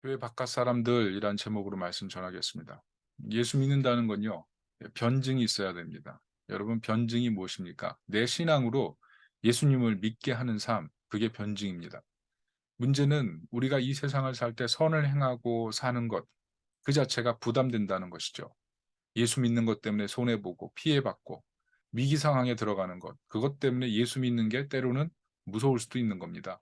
교회 바깥 사람들이란 제목으로 말씀 전하겠습니다. 예수 믿는다는 건요, 변증이 있어야 됩니다. 여러분, 변증이 무엇입니까? 내 신앙으로 예수님을 믿게 하는 삶, 그게 변증입니다. 문제는 우리가 이 세상을 살 때 선을 행하고 사는 것, 그 자체가 부담된다는 것이죠. 예수 믿는 것 때문에 손해보고 피해받고 위기 상황에 들어가는 것, 그것 때문에 예수 믿는 게 때로는 무서울 수도 있는 겁니다.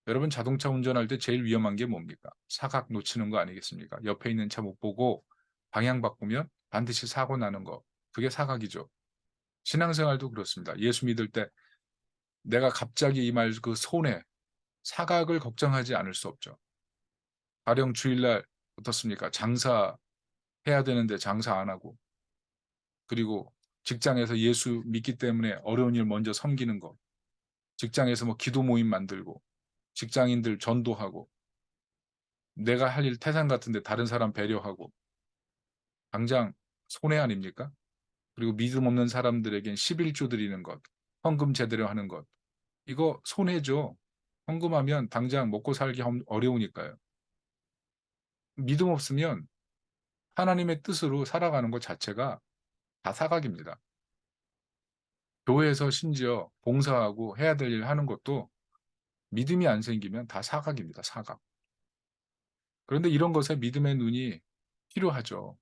여러분, 자동차 운전할 때 제일 위험한 게 뭡니까? 사각 놓치는 거 아니겠습니까? 옆에 있는 차 못 보고 방향 바꾸면 반드시 사고 나는 거. 그게 사각이죠. 신앙생활도 그렇습니다. 예수 믿을 때 내가 갑자기 임할 그 손해, 사각을 걱정하지 않을 수 없죠. 가령 주일날 어떻습니까? 장사해야 되는데 장사 안 하고, 그리고 직장에서 예수 믿기 때문에 어려운 일 먼저 섬기는 거, 직장에서 뭐 기도 모임 만들고, 직장인들 전도하고, 내가 할 일 태산 같은데 다른 사람 배려하고, 당장 손해 아닙니까? 그리고 믿음 없는 사람들에겐 11조 드리는 것, 헌금 제대로 하는 것, 이거 손해죠. 헌금하면 당장 먹고 살기 어려우니까요. 믿음 없으면 하나님의 뜻으로 살아가는 것 자체가 다 사각입니다. 교회에서 심지어 봉사하고 해야 될 일 하는 것도 믿음이 안 생기면 다 사각입니다, 사각. 그런데 이런 것에 믿음의 눈이 필요하죠.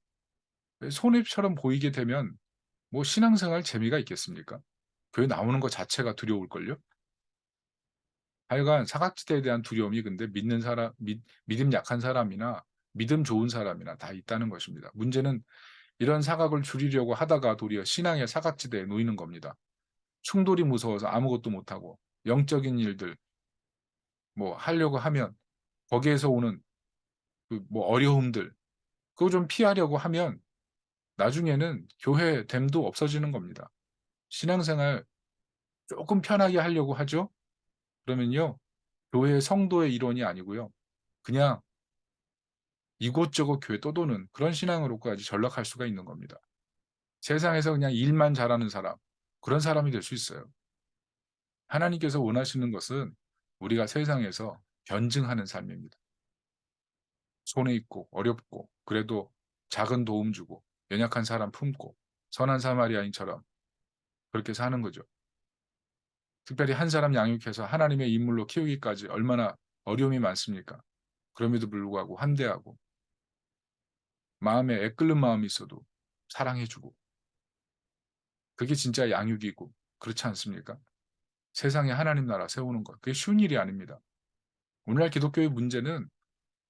손해처럼 보이게 되면 뭐 신앙생활 재미가 있겠습니까? 교회 나오는 것 자체가 두려울걸요? 하여간 사각지대에 대한 두려움이 근데 믿는 사람 믿음 약한 사람이나 믿음 좋은 사람이나 다 있다는 것입니다. 문제는 이런 사각을 줄이려고 하다가 도리어 신앙의 사각지대에 놓이는 겁니다. 충돌이 무서워서 아무것도 못하고 영적인 일들 뭐 하려고 하면 거기에서 오는 그 뭐 어려움들 그거 좀 피하려고 하면 나중에는 교회 됨도 없어지는 겁니다. 신앙생활 조금 편하게 하려고 하죠? 그러면요. 교회 성도의 일원이 아니고요. 그냥 이곳저곳 교회 떠도는 그런 신앙으로까지 전락할 수가 있는 겁니다. 세상에서 그냥 일만 잘하는 사람, 그런 사람이 될 수 있어요. 하나님께서 원하시는 것은 우리가 세상에서 변증하는 삶입니다. 손해 있고 어렵고 그래도 작은 도움 주고 연약한 사람 품고 선한 사마리아인처럼 그렇게 사는 거죠. 특별히 한 사람 양육해서 하나님의 인물로 키우기까지 얼마나 어려움이 많습니까? 그럼에도 불구하고 환대하고 마음에 애끓는 마음이 있어도 사랑해 주고 그게 진짜 양육이고 그렇지 않습니까? 세상에 하나님 나라 세우는 것 그게 쉬운 일이 아닙니다. 오늘날 기독교의 문제는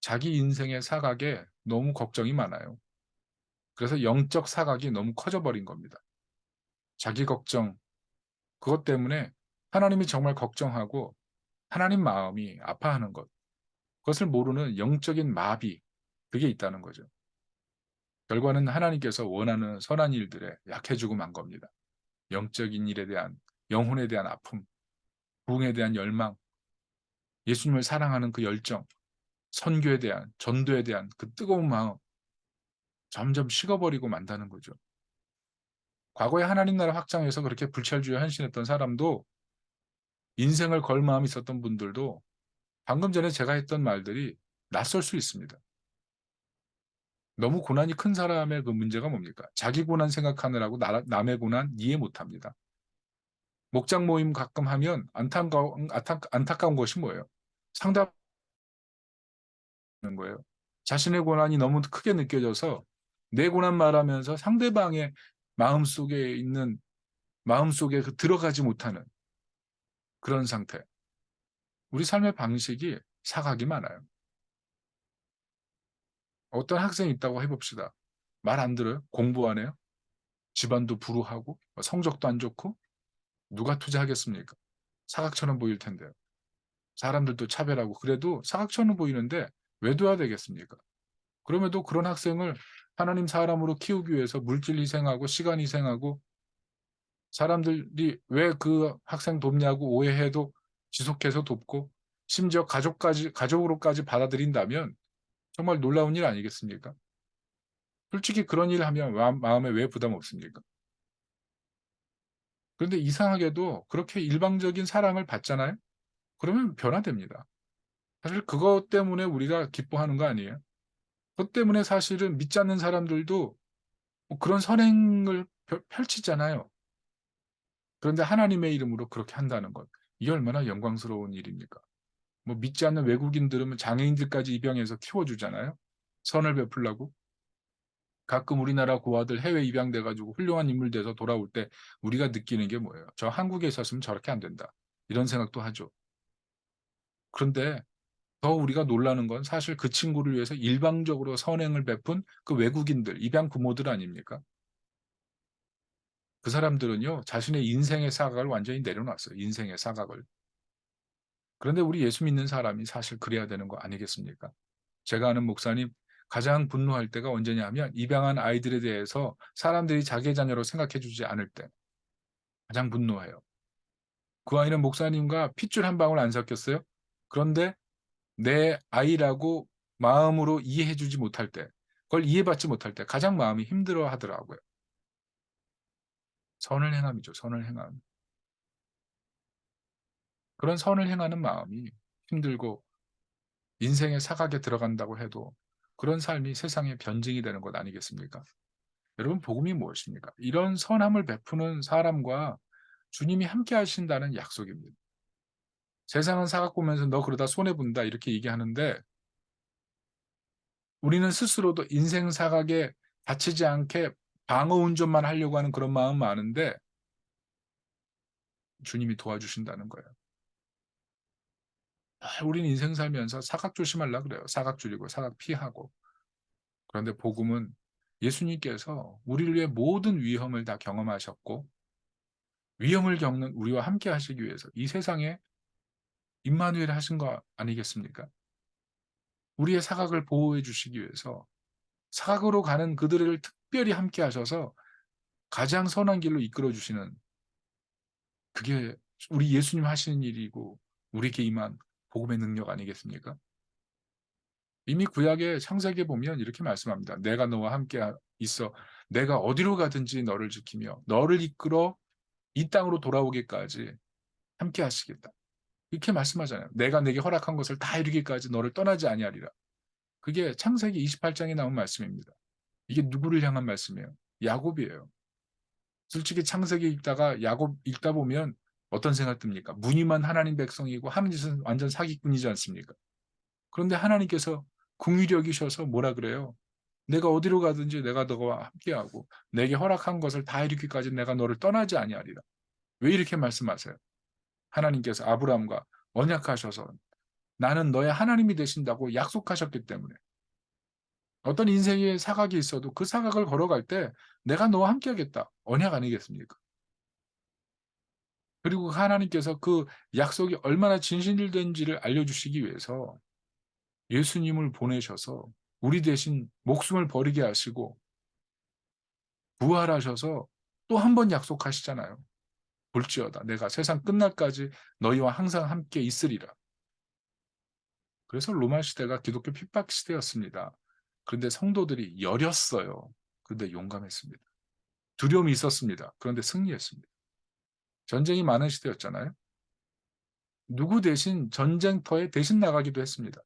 자기 인생의 사각에 너무 걱정이 많아요. 그래서 영적 사각이 너무 커져 버린 겁니다. 자기 걱정 그것 때문에 하나님이 정말 걱정하고 하나님 마음이 아파하는 것 그것을 모르는 영적인 마비 그게 있다는 거죠. 결과는 하나님께서 원하는 선한 일들에 약해지고 만 겁니다. 영적인 일에 대한 영혼에 대한 아픔, 부흥에 대한 열망, 예수님을 사랑하는 그 열정, 선교에 대한 전도에 대한 그 뜨거운 마음 점점 식어버리고 만다는 거죠. 과거에 하나님 나라 확장해서 그렇게 불찰주의에 헌신했던 사람도 인생을 걸 마음이 있었던 분들도 방금 전에 제가 했던 말들이 낯설 수 있습니다. 너무 고난이 큰 사람의 그 문제가 뭡니까? 자기 고난 생각하느라고 남의 고난 이해 못합니다. 목장 모임 가끔 하면 안타까운 것이 뭐예요? 상담하는 거예요. 자신의 고난이 너무 크게 느껴져서 내 고난 말하면서 상대방의 마음속에 있는 마음속에 그 들어가지 못하는 그런 상태. 우리 삶의 방식이 사각이 많아요. 어떤 학생이 있다고 해 봅시다. 말 안 들어요? 공부 안 해요? 집안도 불우하고 성적도 안 좋고 누가 투자하겠습니까? 사각처럼 보일 텐데요. 사람들도 차별하고 그래도 사각처럼 보이는데 왜 둬야 되겠습니까? 그럼에도 그런 학생을 하나님 사람으로 키우기 위해서 물질 희생하고 시간 희생하고 사람들이 왜 그 학생 돕냐고 오해해도 지속해서 돕고 심지어 가족으로까지 받아들인다면 정말 놀라운 일 아니겠습니까? 솔직히 그런 일 하면 마음에 왜 부담 없습니까? 그런데 이상하게도 그렇게 일방적인 사랑을 받잖아요? 그러면 변화됩니다. 사실 그것 때문에 우리가 기뻐하는 거 아니에요? 그것 때문에 사실은 믿지 않는 사람들도 뭐 그런 선행을 펼치잖아요. 그런데 하나님의 이름으로 그렇게 한다는 것. 이게 얼마나 영광스러운 일입니까? 뭐 믿지 않는 외국인들은 장애인들까지 입양해서 키워주잖아요. 선을 베풀라고. 가끔 우리나라 고아들 해외 입양돼 가지고 훌륭한 인물 돼서 돌아올 때 우리가 느끼는 게 뭐예요? '저 한국에 있었으면 저렇게 안 된다.' 이런 생각도 하죠. 그런데 더 우리가 놀라는 건 사실 그 친구를 위해서 일방적으로 선행을 베푼 그 외국인들, 입양 부모들 아닙니까? 그 사람들은요, 자신의 인생의 사각을 완전히 내려놨어요, 인생의 사각을. 그런데 우리 예수 믿는 사람이 사실 그래야 되는 거 아니겠습니까? 제가 아는 목사님 가장 분노할 때가 언제냐면 입양한 아이들에 대해서 사람들이 자기의 자녀로 생각해 주지 않을 때 가장 분노해요. 그 아이는 목사님과 핏줄 한 방울 안 섞였어요. 그런데 내 아이라고 마음으로 이해해 주지 못할 때, 그걸 이해받지 못할 때 가장 마음이 힘들어하더라고요. 선을 행함이죠, 선을 행함. 그런 선을 행하는 마음이 힘들고 인생의 사각에 들어간다고 해도 그런 삶이 세상의 변증이 되는 것 아니겠습니까? 여러분 복음이 무엇입니까? 이런 선함을 베푸는 사람과 주님이 함께 하신다는 약속입니다. 세상은 사각 보면서 "너 그러다 손해 본다." 이렇게 얘기하는데 우리는 스스로도 인생 사각에 다치지 않게 방어 운전만 하려고 하는 그런 마음 많은데 주님이 도와주신다는 거예요. 우리는 인생 살면서 사각 조심하려 그래요. 사각 줄이고 사각 피하고. 그런데 복음은 예수님께서 우리를 위해 모든 위험을 다 경험하셨고 위험을 겪는 우리와 함께 하시기 위해서 이 세상에 임마누엘 하신 거 아니겠습니까? 우리의 사각을 보호해 주시기 위해서 사각으로 가는 그들을 특별히 함께 하셔서 가장 선한 길로 이끌어 주시는 그게 우리 예수님 하시는 일이고 우리에게 임한 복음의 능력 아니겠습니까? 이미 구약의 창세기에 보면 이렇게 말씀합니다. "내가 너와 함께 있어 내가 어디로 가든지 너를 지키며 너를 이끌어 이 땅으로 돌아오기까지 함께 하시겠다." 이렇게 말씀하잖아요. "내가 네게 허락한 것을 다 이루기까지 너를 떠나지 아니하리라." 그게 창세기 28 장에 나온 말씀입니다. 이게 누구를 향한 말씀이에요? 야곱이에요. 솔직히 창세기 읽다가 야곱 읽다 보면 어떤 생각 듭니까? 무늬만 하나님 백성이고 하는 짓은 완전 사기꾼이지 않습니까? 그런데 하나님께서 긍휼히 여기셔서 뭐라 그래요? "내가 어디로 가든지 내가 너와 함께하고 내게 허락한 것을 다 이루기까지 내가 너를 떠나지 아니하리라." 왜 이렇게 말씀하세요? 하나님께서 아브라함과 언약하셔서 "나는 너의 하나님이 되신다."고 약속하셨기 때문에. 어떤 인생의 사각이 있어도 그 사각을 걸어갈 때 "내가 너와 함께하겠다." 언약 아니겠습니까? 그리고 하나님께서 그 약속이 얼마나 진실된지를 알려주시기 위해서 예수님을 보내셔서 우리 대신 목숨을 버리게 하시고 부활하셔서 또 한 번 약속하시잖아요. "볼지어다 내가 세상 끝날까지 너희와 항상 함께 있으리라." 그래서 로마 시대가 기독교 핍박 시대였습니다. 그런데 성도들이 여렸어요. 그런데 용감했습니다. 두려움이 있었습니다. 그런데 승리했습니다. 전쟁이 많은 시대였잖아요. 누구 대신 전쟁터에 대신 나가기도 했습니다.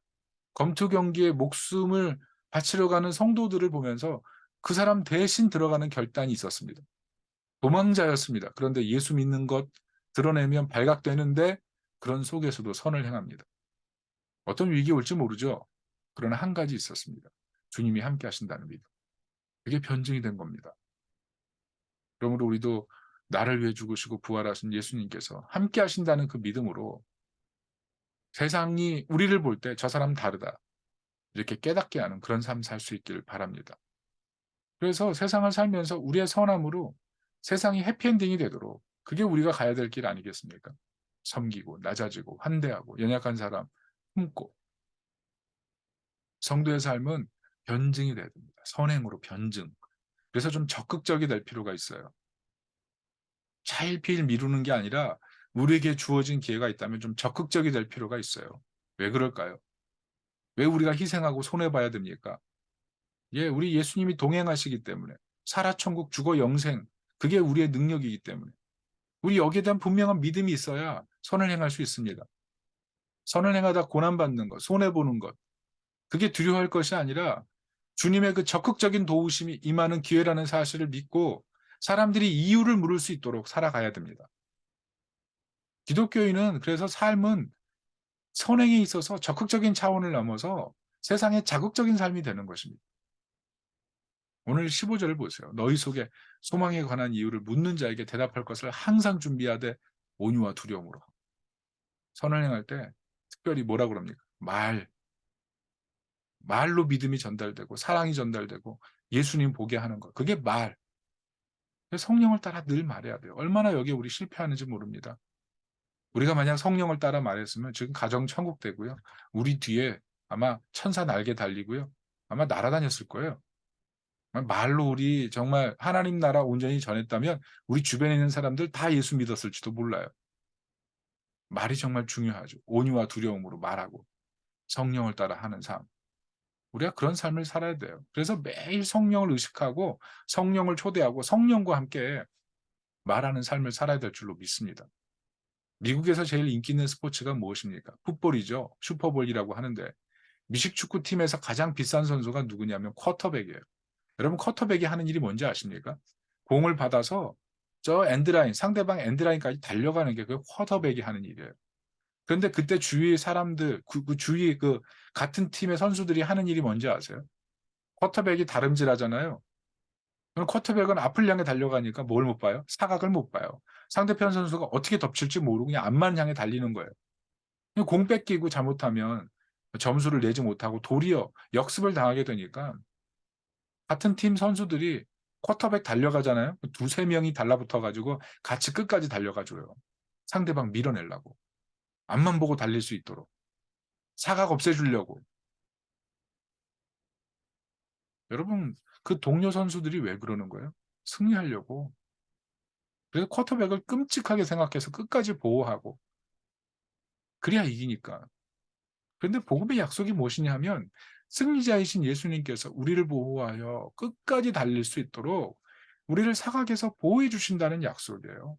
검투 경기에 목숨을 바치러 가는 성도들을 보면서 그 사람 대신 들어가는 결단이 있었습니다. 도망자였습니다. 그런데 예수 믿는 것 드러내면 발각되는데 그런 속에서도 선을 행합니다. 어떤 위기 올지 모르죠. 그러나 한 가지 있었습니다. 주님이 함께 하신다는 믿음. 그게 변증이 된 겁니다. 그러므로 우리도 나를 위해 죽으시고 부활하신 예수님께서 함께 하신다는 그 믿음으로 세상이 우리를 볼 때 '저 사람은 다르다.' 이렇게 깨닫게 하는 그런 삶 살 수 있기를 바랍니다. 그래서 세상을 살면서 우리의 선함으로 세상이 해피엔딩이 되도록 그게 우리가 가야 될 길 아니겠습니까? 섬기고 낮아지고 환대하고 연약한 사람 품고 성도의 삶은 변증이 돼야 됩니다. 선행으로 변증. 그래서 좀 적극적이 될 필요가 있어요. 차일피일 미루는 게 아니라 우리에게 주어진 기회가 있다면 좀 적극적이 될 필요가 있어요. 왜 그럴까요? 왜 우리가 희생하고 손해 봐야 됩니까? 예, 우리 예수님이 동행하시기 때문에 살아 천국 죽어 영생 그게 우리의 능력이기 때문에 우리 여기에 대한 분명한 믿음이 있어야 선을 행할 수 있습니다. 선을 행하다 고난받는 것, 손해보는 것, 그게 두려워할 것이 아니라 주님의 그 적극적인 도우심이 임하는 기회라는 사실을 믿고 사람들이 이유를 물을 수 있도록 살아가야 됩니다. 기독교인은 그래서 삶은 선행에 있어서 적극적인 차원을 넘어서 세상의 자극적인 삶이 되는 것입니다. 오늘 15절을 보세요. 너희 속에 소망에 관한 이유를 묻는 자에게 대답할 것을 항상 준비하되 온유와 두려움으로. 선을 행할 때 특별히 뭐라 그럽니까? 말로 믿음이 전달되고 사랑이 전달되고 예수님 보게 하는 것. 그게 말. 성령을 따라 늘 말해야 돼요. 얼마나 여기에 우리 실패하는지 모릅니다. 우리가 만약 성령을 따라 말했으면 지금 가정 천국 되고요. 우리 뒤에 아마 천사 날개 달리고요. 아마 날아다녔을 거예요. 말로 우리 정말 하나님 나라 온전히 전했다면 우리 주변에 있는 사람들 다 예수 믿었을지도 몰라요. 말이 정말 중요하죠. 온유와 두려움으로 말하고 성령을 따라 하는 삶. 우리가 그런 삶을 살아야 돼요. 그래서 매일 성령을 의식하고 성령을 초대하고 성령과 함께 말하는 삶을 살아야 될 줄로 믿습니다. 미국에서 제일 인기 있는 스포츠가 무엇입니까? 풋볼이죠. 슈퍼볼이라고 하는데 미식 축구팀에서 가장 비싼 선수가 누구냐면 쿼터백이에요. 여러분 쿼터백이 하는 일이 뭔지 아십니까? 공을 받아서 저 엔드라인, 상대방 엔드라인까지 달려가는 게 그 쿼터백이 하는 일이에요. 그런데 그때 주위 사람들, 그 주위 그 같은 팀의 선수들이 하는 일이 뭔지 아세요? 쿼터백이 다름질하잖아요. 그럼 쿼터백은 앞을 향해 달려가니까 뭘 못 봐요? 사각을 못 봐요. 상대편 선수가 어떻게 덮칠지 모르고 그냥 앞만 향해 달리는 거예요. 공 뺏기고 잘못하면 점수를 내지 못하고 도리어 역습을 당하게 되니까 같은 팀 선수들이 쿼터백 달려가잖아요. 두세 명이 달라붙어 가지고 같이 끝까지 달려가 줘요. 상대방 밀어내려고. 앞만 보고 달릴 수 있도록. 사각 없애주려고. 여러분 그 동료 선수들이 왜 그러는 거예요? 승리하려고. 그래서 쿼터백을 끔찍하게 생각해서 끝까지 보호하고 그래야 이기니까. 그런데 복음의 약속이 무엇이냐 하면 승리자이신 예수님께서 우리를 보호하여 끝까지 달릴 수 있도록 우리를 사각에서 보호해 주신다는 약속이에요.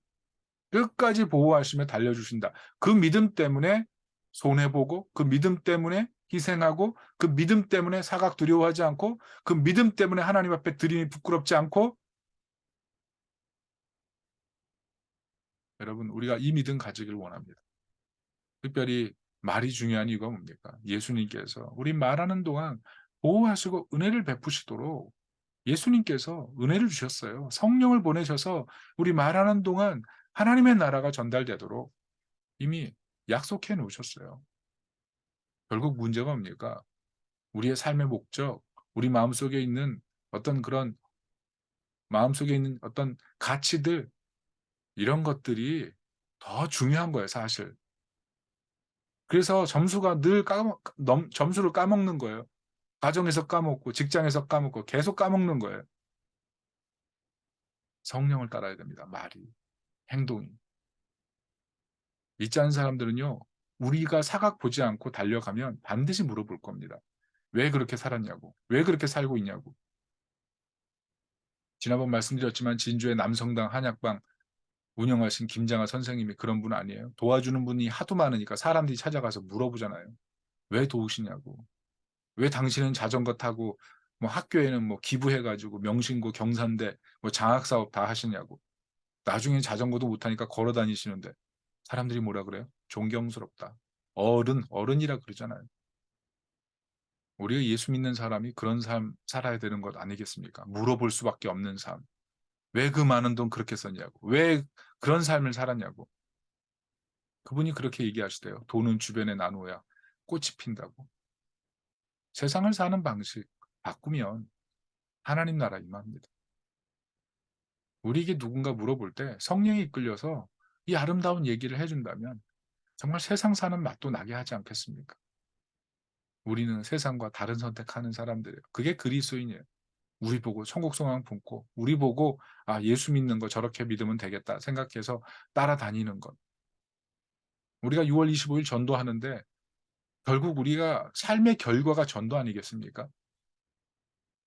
끝까지 보호하시며 달려주신다. 그 믿음 때문에 손해보고 그 믿음 때문에 희생하고 그 믿음 때문에 사각 두려워하지 않고 그 믿음 때문에 하나님 앞에 드림이 부끄럽지 않고 여러분 우리가 이 믿음 가지길 원합니다. 특별히 말이 중요한 이유가 뭡니까? 예수님께서 우리 말하는 동안 보호하시고 은혜를 베푸시도록 예수님께서 은혜를 주셨어요. 성령을 보내셔서 우리 말하는 동안 하나님의 나라가 전달되도록 이미 약속해 놓으셨어요. 결국 문제가 뭡니까? 우리의 삶의 목적, 우리 마음속에 있는 어떤 그런 마음속에 있는 어떤 가치들 이런 것들이 더 중요한 거예요, 사실. 그래서 점수가 늘 점수를 까먹는 거예요. 가정에서 까먹고 직장에서 까먹고 계속 까먹는 거예요. 성령을 따라야 됩니다. 말이, 행동이. 믿지 않는 사람들은요. 우리가 사각 보지 않고 달려가면 반드시 물어볼 겁니다. 왜 그렇게 살았냐고. 왜 그렇게 살고 있냐고. 지난번 말씀드렸지만 진주의 남성당 한약방 운영하신 김장하 선생님이 그런 분 아니에요? 도와주는 분이 하도 많으니까 사람들이 찾아가서 물어보잖아요. 왜 도우시냐고. 왜 당신은 자전거 타고 뭐 학교에는 뭐 기부해 가지고 명신고, 경산대 뭐 장학 사업 다 하시냐고. 나중에 자전거도 못 타니까 걸어 다니시는데 사람들이 뭐라 그래요? 존경스럽다. 어른이라 그러잖아요. 우리가 예수 믿는 사람이 그런 삶 살아야 되는 것 아니겠습니까? 물어볼 수밖에 없는 삶. 왜 그 많은 돈 그렇게 썼냐고. 왜 그런 삶을 살았냐고. 그분이 그렇게 얘기하시대요. 돈은 주변에 나누어야 꽃이 핀다고. 세상을 사는 방식 바꾸면 하나님 나라 임합니다. 우리에게 누군가 물어볼 때 성령이 이끌려서 이 아름다운 얘기를 해준다면 정말 세상 사는 맛도 나게 하지 않겠습니까? 우리는 세상과 다른 선택하는 사람들이에요. 그게 그리스도인이에요. 우리 보고 천국 소망 품고 우리 보고 아 예수 믿는 거 저렇게 믿으면 되겠다 생각해서 따라다니는 것. 우리가 6월 25일 전도하는데 결국 우리가 삶의 결과가 전도 아니겠습니까?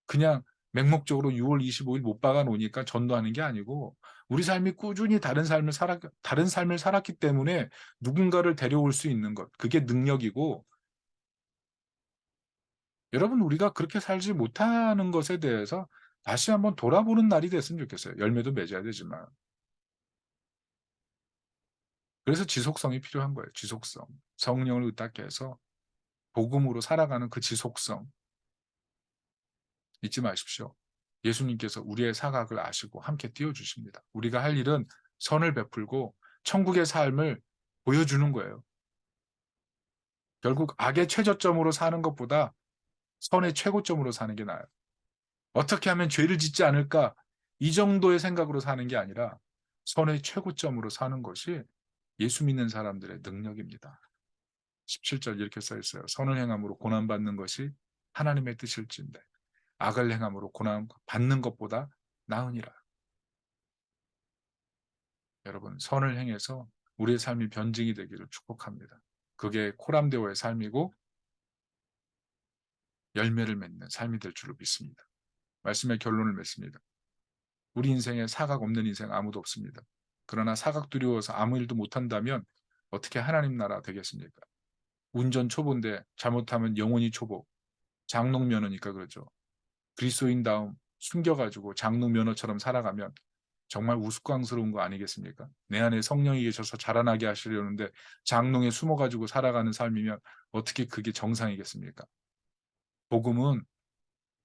그냥 맹목적으로 6월 25일 못 박아 놓으니까 전도하는 게 아니고 우리 삶이 꾸준히 다른 삶을 살았기 때문에 누군가를 데려올 수 있는 것, 그게 능력이고, 여러분 우리가 그렇게 살지 못하는 것에 대해서 다시 한번 돌아보는 날이 됐으면 좋겠어요. 열매도 맺어야 되지만. 그래서 지속성이 필요한 거예요. 지속성. 성령을 의탁해 해서 복음으로 살아가는 그 지속성. 잊지 마십시오. 예수님께서 우리의 사각을 아시고 함께 띄워주십니다. 우리가 할 일은 선을 베풀고 천국의 삶을 보여주는 거예요. 결국 악의 최저점으로 사는 것보다 선의 최고점으로 사는 게 나아요. 어떻게 하면 죄를 짓지 않을까? 이 정도의 생각으로 사는 게 아니라 선의 최고점으로 사는 것이 예수 믿는 사람들의 능력입니다. 17절 이렇게 써 있어요. 선을 행함으로 고난받는 것이 하나님의 뜻일진데 악을 행함으로 고난받는 것보다 나으니라. 여러분, 선을 행해서 우리의 삶이 변증이 되기를 축복합니다. 그게 코람데오의 삶이고 열매를 맺는 삶이 될 줄로 믿습니다. 말씀의 결론을 맺습니다. 우리 인생에 사각 없는 인생 아무도 없습니다. 그러나 사각 두려워서 아무 일도 못한다면 어떻게 하나님 나라 되겠습니까? 운전 초보인데 잘못하면 영혼이 초보. 장롱 면허니까 그러죠. 그리스도인다움 숨겨가지고 장롱 면허처럼 살아가면 정말 우스꽝스러운 거 아니겠습니까? 내 안에 성령이 계셔서 자라나게 하시려는데 장롱에 숨어가지고 살아가는 삶이면 어떻게 그게 정상이겠습니까? 복음은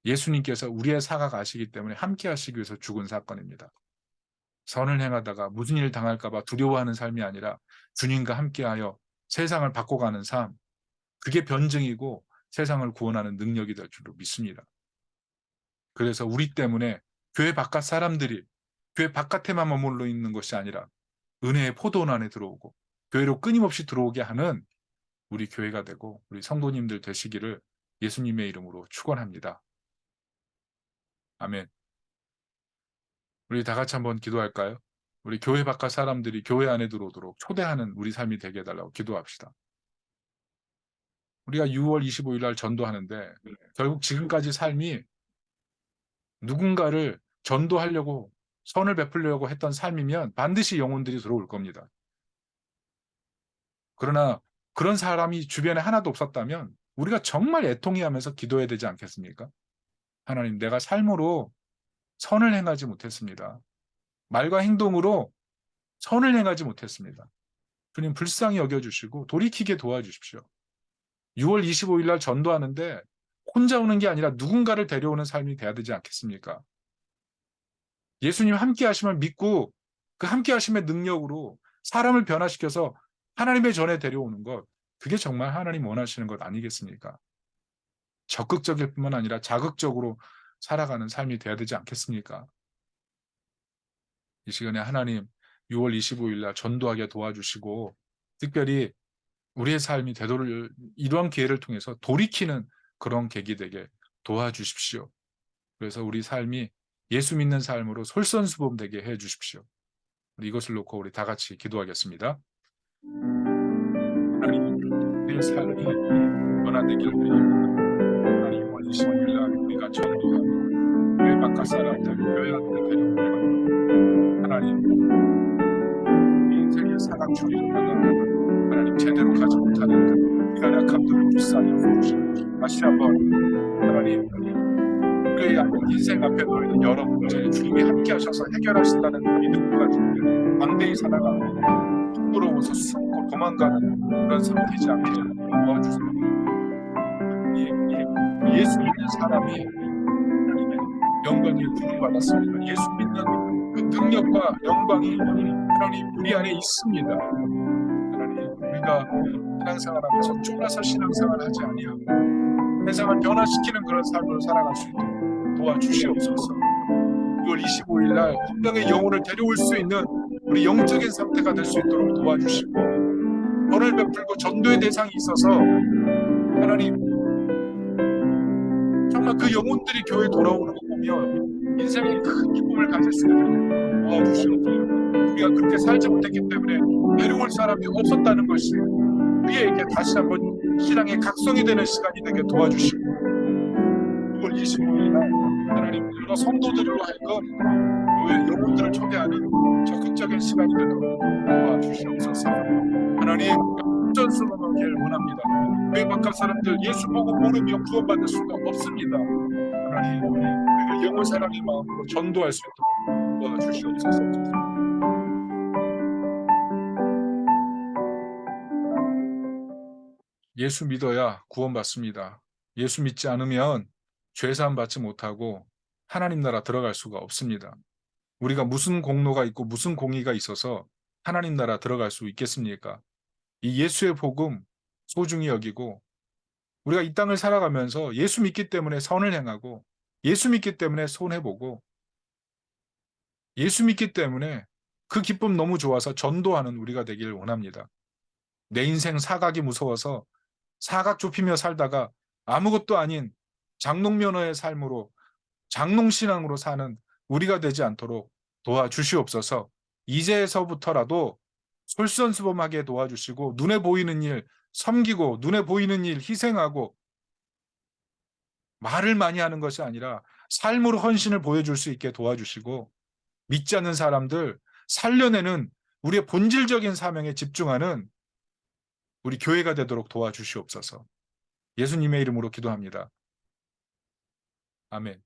예수님께서 우리의 사각 아시기 때문에 함께 하시기 위해서 죽은 사건입니다. 선을 행하다가 무슨 일 당할까 봐 두려워하는 삶이 아니라 주님과 함께하여 세상을 바꿔가는 삶, 그게 변증이고 세상을 구원하는 능력이 될 줄로 믿습니다. 그래서 우리 때문에 교회 바깥 사람들이 교회 바깥에만 머물러 있는 것이 아니라 은혜의 포도원 안에 들어오고 교회로 끊임없이 들어오게 하는 우리 교회가 되고 우리 성도님들 되시기를 예수님의 이름으로 축원합니다. 아멘. 우리 다 같이 한번 기도할까요? 우리 교회 바깥 사람들이 교회 안에 들어오도록 초대하는 우리 삶이 되게 해달라고 기도합시다. 우리가 6월 25일 날 전도하는데 결국 지금까지 삶이 누군가를 전도하려고 선을 베풀려고 했던 삶이면 반드시 영혼들이 들어올 겁니다. 그러나 그런 사람이 주변에 하나도 없었다면 우리가 정말 애통해하면서 기도해야 되지 않겠습니까? 하나님, 내가 삶으로 선을 행하지 못했습니다. 말과 행동으로 선을 행하지 못했습니다. 주님 불쌍히 여겨주시고 돌이키게 도와주십시오. 6월 25일 날 전도하는데 혼자 오는 게 아니라 누군가를 데려오는 삶이 돼야 되지 않겠습니까? 예수님 함께 하심을 믿고 그 함께 하심의 능력으로 사람을 변화시켜서 하나님의 전에 데려오는 것, 그게 정말 하나님 원하시는 것 아니겠습니까? 적극적일 뿐만 아니라 자극적으로 살아가는 삶이 돼야 되지 않겠습니까? 이 시간에 하나님 6월 25일 날 전도하게 도와주시고 특별히 우리의 삶이 되도록 이러한 기회를 통해서 돌이키는 그런 계기 되게 도와주십시오. 그래서 우리 삶이 예수 믿는 삶으로 솔선수범되게 해주십시오. 이것을 놓고 우리 다 같이 기도하겠습니다. 하나님, 우리의 삶이 변화되기를 드립니다. 하나님, 6월 25일 날 우리가 전도하고 교회 바깥 사람들, 교회 안으로 데려오고 하나님, 인생의 사각 줄이려다가 하나님 제대로 가지 못하는 미안한 감동을 불쌍히 여겨주시고 다시 한번 하나님 우리의 인생 앞에 놓이는 여러 문제 주님이 함께 하셔서 해결하신다는 믿음을 가지고 광대히 살아가고 부끄러워서 숨고 도망가는 그런 삶 되지 않게 도와주세요. 예수 믿는 사람이 하나님의 영광을 부름받았습니다. 예수 믿는 그 능력과 영광이 하나님 우리 안에 있습니다. 하나님 우리가 신앙생활하면서 쫄아서 신앙생활을 하지 아니하고 세상을 변화시키는 그런 삶으로 살아갈 수 있도록 도와주시옵소서. 6월 25일 날 한 명의 영혼을 데려올 수 있는 우리 영적인 상태가 될 수 있도록 도와주시고 선을 베풀고 전도의 대상이 있어서 하나님 정말 그 영혼들이 교회에 돌아오는 거 보면 인생에 큰 기쁨을 가질 수 있도록 도와주시옵소서. 우리가 그렇게 살지 못했기 때문에 데려올 사람이 없었다는 것이 우리에게 다시 한번 신앙의 각성이 되는 시간이 되게 도와주시고 6월 25일 날 하나님 여러 성도들로 하여금 교회 영혼들을 초대하는 적극적인 시간이 되도록 도와주시옵소서. 하나님 전수하기를 원합니다. 교회 바깥 사람들 예수 보고 모르며 구원받을 수가 없습니다. 하나님 우리가 영원 사랑의 마음으로 전도할 수 있도록 도와주시옵소서. 예수 믿어야 구원받습니다. 예수 믿지 않으면 죄사함 받지 못하고 하나님 나라 들어갈 수가 없습니다. 우리가 무슨 공로가 있고 무슨 공의가 있어서 하나님 나라 들어갈 수 있겠습니까? 이 예수의 복음 소중히 여기고 우리가 이 땅을 살아가면서 예수 믿기 때문에 선을 행하고 예수 믿기 때문에 손해보고 예수 믿기 때문에 그 기쁨 너무 좋아서 전도하는 우리가 되기를 원합니다. 내 인생 사각이 무서워서 사각 좁히며 살다가 아무것도 아닌 장롱면허의 삶으로 장롱신앙으로 사는 우리가 되지 않도록 도와주시옵소서. 이제서부터라도 솔선수범하게 도와주시고 눈에 보이는 일 섬기고 눈에 보이는 일 희생하고 말을 많이 하는 것이 아니라 삶으로 헌신을 보여줄 수 있게 도와주시고 믿지 않는 사람들 살려내는 우리의 본질적인 사명에 집중하는 우리 교회가 되도록 도와주시옵소서. 예수님의 이름으로 기도합니다. 아멘.